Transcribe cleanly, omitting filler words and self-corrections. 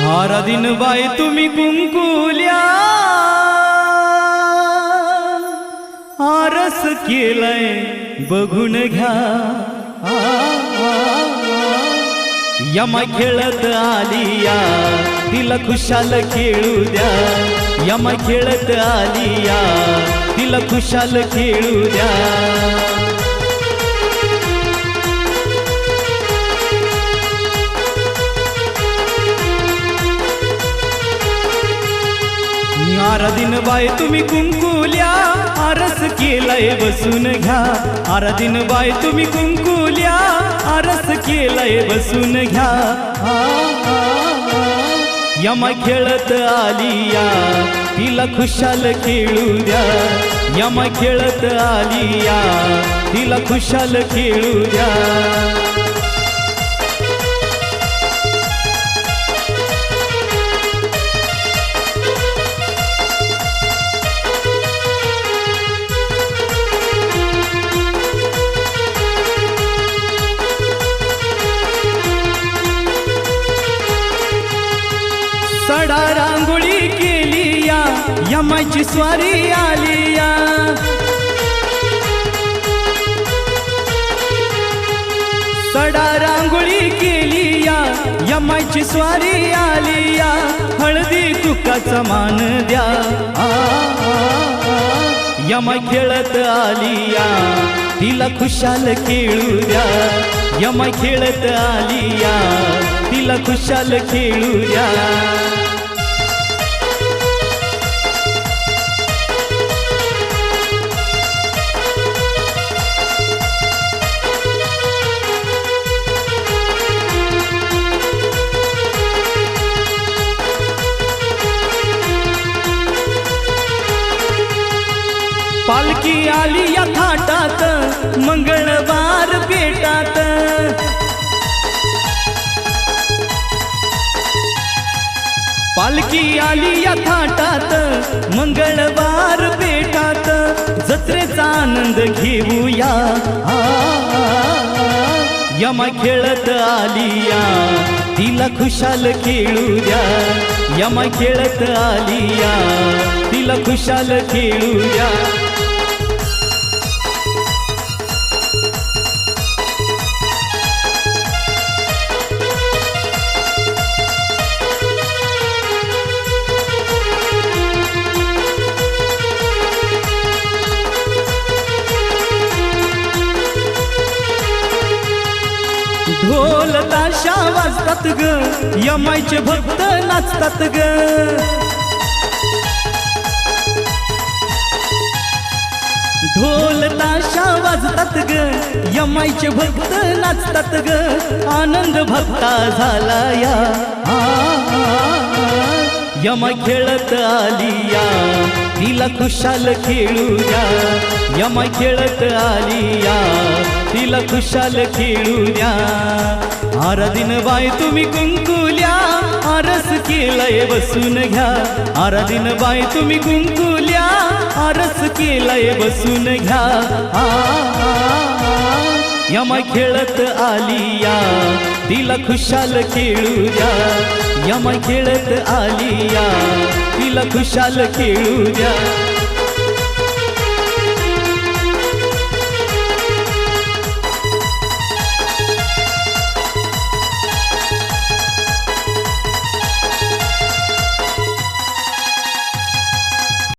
हारा दिन बाई तुम्ही कुंकुल्या आरस केलाय बघून घ्या यमा खेळत आलिया तिला खुशाल खेळू द्या यमा खेळत आलिया तिला खुशाल खेळू द्या आरा दिन बाय तुम्ही कुंकुल्या आरस केलाय बसून घ्या आरा दिन बाय तुम्ही कुंकुल्या आरस केलाय बसून घ्या यमा खेळत आलिया तिला खुशाल खेळू द्या यमा खेळत आलिया तिला खुशाल खेळू द्या सडा रांगोळी केली या यमाची स्वारी आली या सडा रांगोळी केली या यमाची स्वारी आली या हळदी तुकाचा मान द्या यमा खेळत आली या तिला खुशाल खेळू द्या यमा खेळत आलिया तिला खुशाल खेळू द्या पालखी आली या थाटात मंगळवार पेटात पालखी आली या थाटात मंगळवार पेटात जत्रेचा आनंद घेऊया यमा खेळत आलिया तिला खुशाल खेळू द्या यमा खेळत आलिया तिला खुशाल खेळू द्या ढोल ताशा वाजतात ग यमाईचे भक्त नाचतात ग ढोल ताशा वाजतात ग यमाईचे भक्त नाचतात ग आनंद भक्ता झाला या यमा खेळत आलिया तिला खुशाल खेळू द्या यमा खेळत आलिया तिला खुशाल खेळू द्या आरा दिन बाय तुम्ही कुंकुल्या आरस केलाय बसून घ्या आरा दिन बाय तुम्ही कुंकुल्या आरस केलाय बसून घ्या यमा खेळत आलिया तिला खुशाल खेळू द्या यमा खेळत आलिया तिला खुशाल खेळू द्या